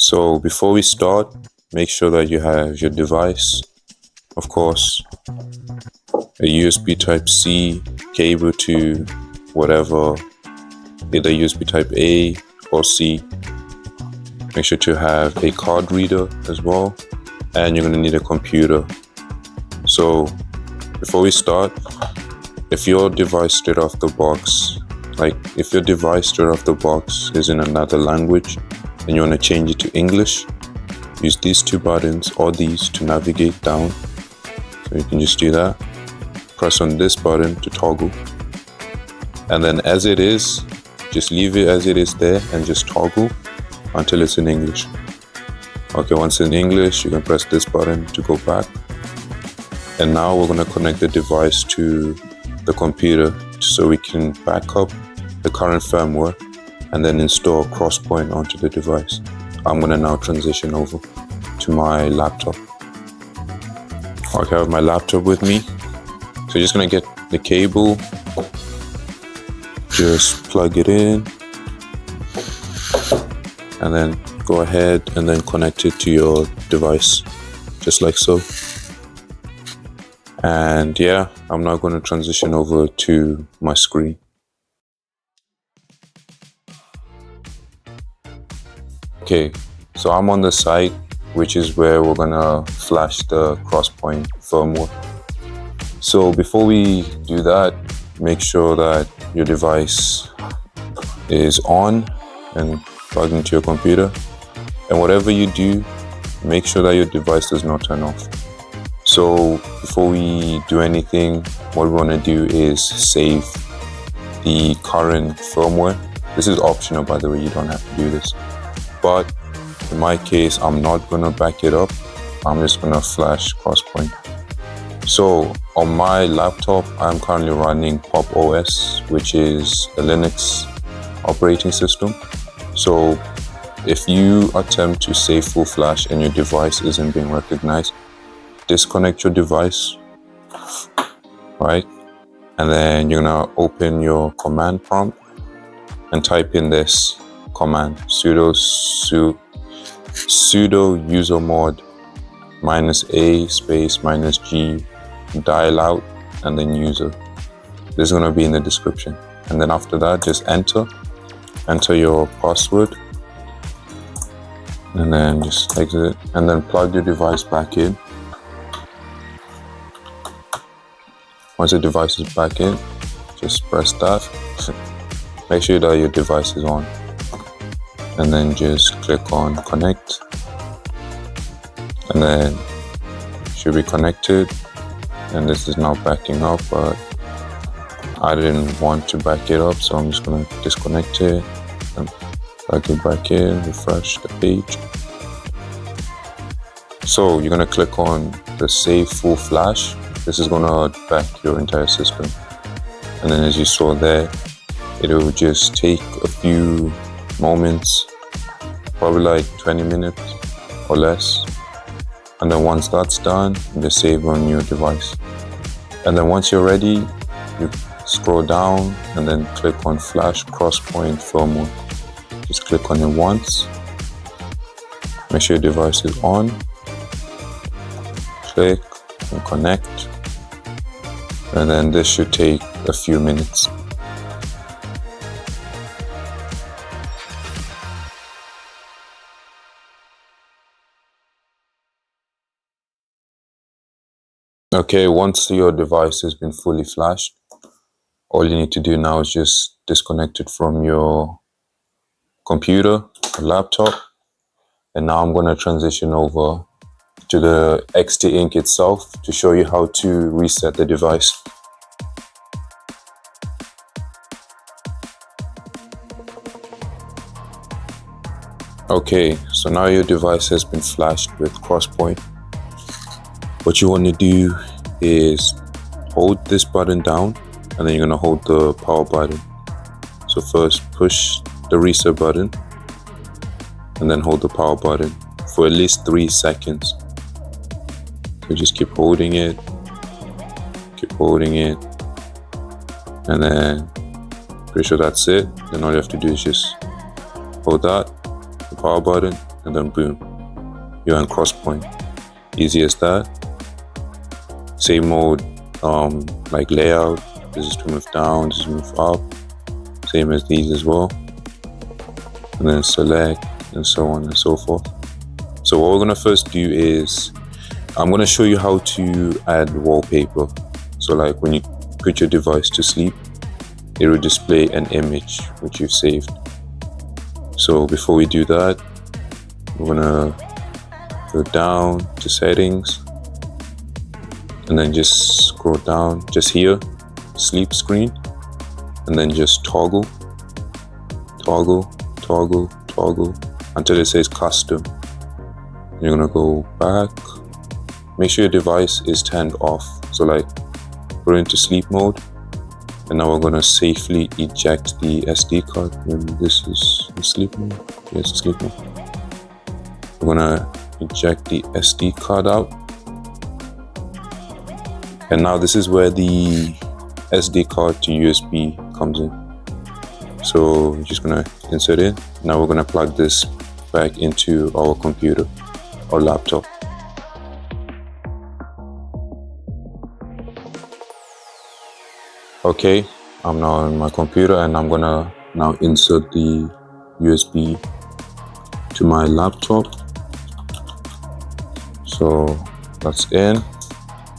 So before we start, make sure that you have your device, of course, a USB Type-C cable to whatever, either USB Type-A or C. Make sure to have a card reader as well, and you're going to need a computer. So before we start, if your device straight off the box, is in another language and you want to change it to English, use these two buttons or these to navigate down. So you can just do that. Press on this button to toggle. And then as it is, just leave it as it is there and just toggle until it's in English. Okay, once in English, you can press this button to go back. And now we're going to connect the device to the computer so we can back up the current firmware and then install CrossPoint onto the device. I'm going to now transition over to my laptop. Okay, I have my laptop with me. So you're just going to get the cable, just plug it in, and then go ahead and then connect it to your device, just like so. And yeah, I'm now going to transition over to my screen. Okay, so I'm on the site, which is where we're gonna flash the CrossPoint firmware. So before we do that, make sure that your device is on and plugged into your computer. And whatever you do, make sure that your device does not turn off. So before we do anything, what we want to do is save the current firmware. This is optional, by the way, you don't have to do this. But in my case, I'm not going to back it up. I'm just going to flash CrossPoint. So on my laptop, I'm currently running Pop OS, which is a Linux operating system. So if you attempt to save full flash and your device isn't being recognized, disconnect your device, right? And then you're gonna open your command prompt and type in this command, sudo usermod -a space -g dial out and then user. This is gonna be in the description. And then after that, just enter your password, and then just exit, and then plug your device back in. Once the device is back in, just press that. Make sure that your device is on. And then just click on connect. And then it should be connected. And this is now backing up, but I didn't want to back it up, so I'm just going to disconnect it and plug it back in, refresh the page. So you're going to click on the save full flash. This is going to back your entire system. And then as you saw there, it will just take a few moments, probably like 20 minutes or less. And then once that's done, you just save on your device. And then once you're ready, you scroll down and then click on Flash CrossPoint firmware. Just click on it once. Make sure your device is on. Click and connect. And then this should take a few minutes. Okay, once your device has been fully flashed, all you need to do now is just disconnect it from your computer or laptop. And now I'm going to transition over to the Xteink itself to show you how to reset the device. Okay, so now your device has been flashed with CrossPoint. What you want to do is hold this button down, and then you're going to hold the power button. So first push the reset button and then hold the power button for at least 3 seconds. So just keep holding it, and then pretty sure that's it. Then all you have to do is just hold that, the power button, and then boom, you're in CrossPoint. Easy as that. Same mode, like layout. This is to move down, this is to move up. Same as these as well. And then select, and so on and so forth. So what we're gonna first do is, I'm gonna show you how to add wallpaper. So like when you put your device to sleep, it will display an image which you've saved. So before we do that, we're gonna go down to settings, and then just scroll down, just here, sleep screen, and then just toggle, until it says custom. You're gonna go back, make sure your device is turned off. So like, put it into sleep mode, and now we're gonna safely eject the SD card. Maybe this is the sleep mode. Yes, sleep mode. We're gonna eject the SD card out, and now this is where the SD card to USB comes in. So we're just gonna insert it. Now we're gonna plug this back into our computer or laptop. Okay, I'm now on my computer, and I'm gonna now insert the USB to my laptop. So that's in.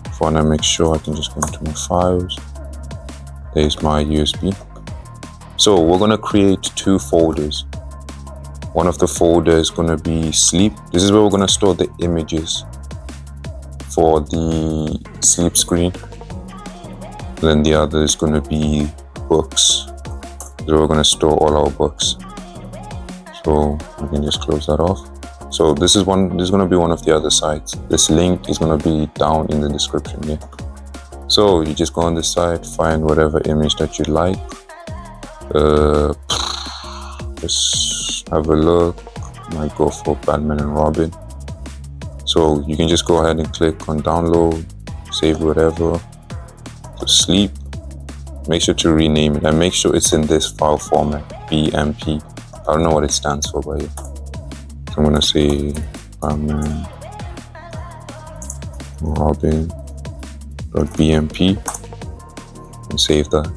If I wanna make sure, I can just go into my files. There's my USB. So we're gonna create two folders. One of the folders is gonna be sleep. This is where we're gonna store the images for the sleep screen. Then the other is gonna be books. So we're gonna store all our books. So we can just close that off. So this is gonna be one of the other sites. This link is gonna be down in the description here. So you just go on the site, find whatever image that you like. Just have a look. Might go for Batman and Robin. So you can just go ahead and click on download, save whatever. To sleep. Make sure to rename it, and make sure it's in this file format, BMP. I don't know what it stands for, but yeah. So I'm gonna say Batman Robin.bmp and save that.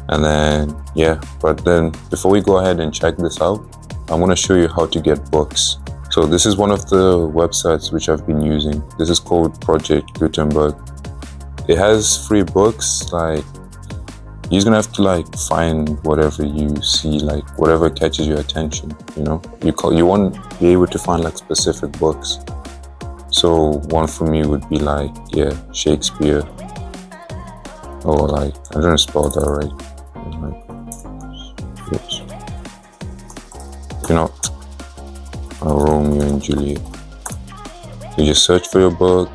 And then yeah, but then before we go ahead and check this out, I'm gonna show you how to get books. So this is one of the websites which I've been using. This is called Project Gutenberg. It has free books. Like, you're just gonna have to like find whatever you see, like whatever catches your attention. You know, you won't be able to find like specific books. So one for me would be like, yeah, Shakespeare, or like, I don't spell that right. Like, oops. You know, Romeo and Juliet. You just search for your book.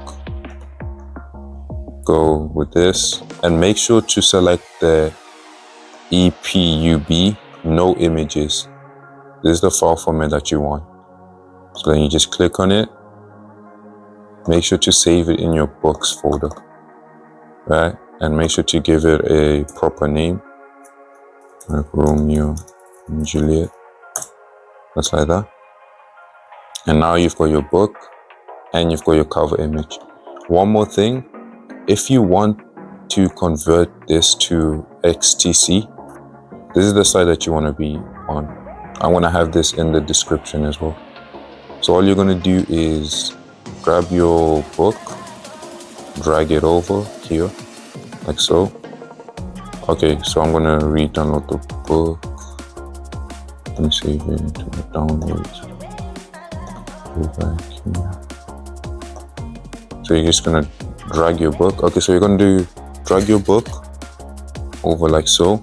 Go with this, and make sure to select the epub, no images. This is the file format that you want. So then you just click on it. Make sure to save it in your books folder, right? And make sure to give it a proper name, like Romeo and Juliet. That's like that. And now you've got your book, and you've got your cover image. One more thing. If you want to convert this to XTC, this is the site that you want to be on. I want to have this in the description as well. So all you're going to do is grab your book, drag it over here, like so. Okay, so I'm going to re-download the book. Let me save it into the downloads. Go back here. So you're just going to drag your book. Okay, so you're going to drag your book over like so.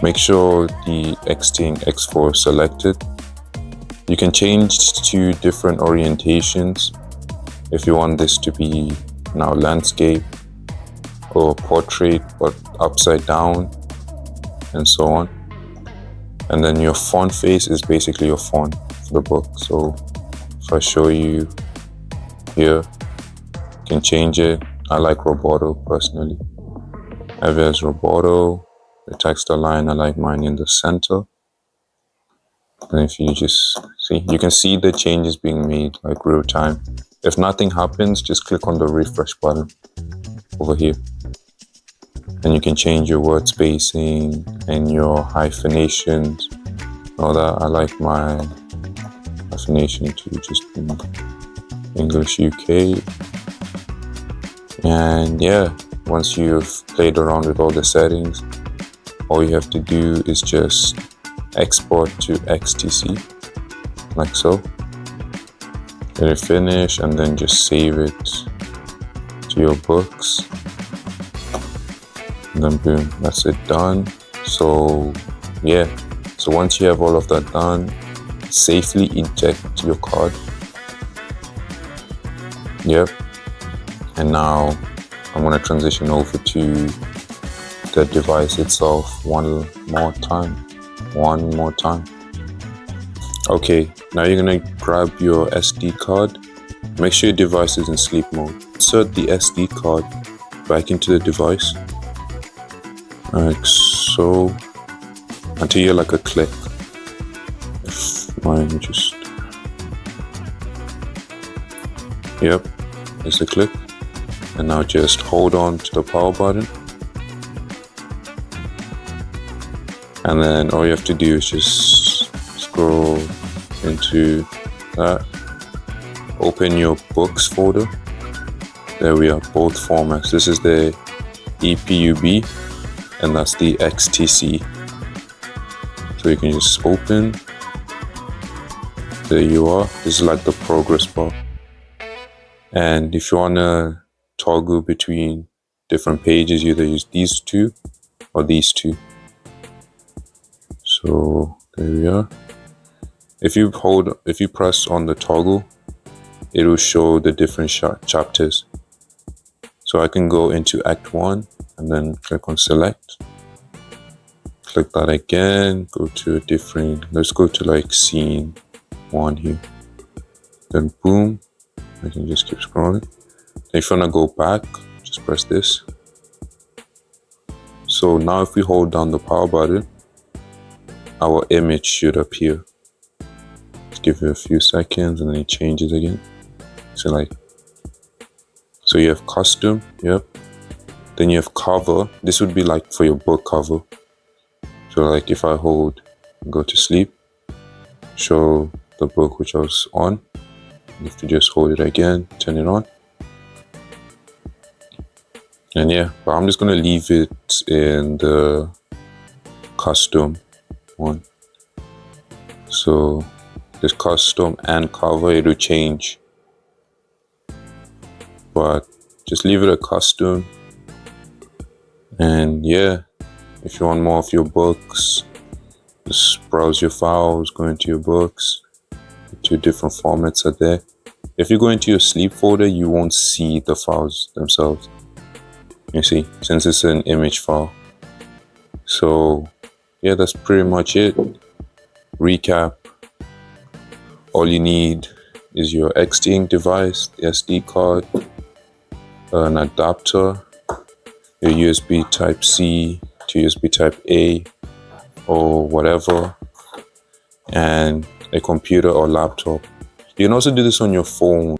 Make sure the Xteink X4 is selected. You can change to different orientations if you want this to be now landscape or portrait, but upside down, and so on. And then your font face is basically your font for the book. So if I show you here, you can change it. I like Roboto personally. I have it as Roboto. The text align, I like mine in the center. And if you just see, you can see the changes being made like real time. If nothing happens, just click on the refresh button over here. And you can change your word spacing and your hyphenations. All that. I like my hyphenation to just be English UK. And yeah, once you've played around with all the settings, all you have to do is just export to XTC, like so. Let it finish and then just save it to your books. And then boom, that's it done. So yeah, so once you have all of that done, safely eject your card. Yep. And now I'm gonna transition over to the device itself one more time. Okay, now you're gonna grab your SD card. Make sure your device is in sleep mode. Insert the SD card back into the device, like so, until you're like a click. If mine just, yep, it's a click. And now just hold on to the power button. And then all you have to do is just scroll into that. Open your books folder. There we are, both formats. This is the epub and that's the XTC. So you can just open. There you are. This is like the progress bar. And if you want to toggle between different pages, you either use these two or these two. So there we are. If you press on the toggle, it will show the different chapters. So I can go into Act 1 and then click on select. Click that again, go to a different, let's go to like scene 1 here. Then boom, I can just keep scrolling. If you want to go back, just press this. So now if we hold down the power button, our image should appear. Just give it a few seconds and then it changes again. So like, so you have custom, yep. Then you have cover. This would be like for your book cover. So like if I hold, go to sleep, show the book which I was on. If you just hold it again, turn it on. And yeah, but I'm just gonna leave it in the custom one. So this custom and cover, it will change. But just leave it a custom. And yeah, if you want more of your books, just browse your files, go into your books. The two different formats are there. If you go into your sleep folder, you won't see the files themselves. You see, since it's an image file. So yeah, that's pretty much it. Recap. All you need is your Xteink device, the SD card, an adapter, your USB Type-C to USB Type-A or whatever, and a computer or laptop. You can also do this on your phone.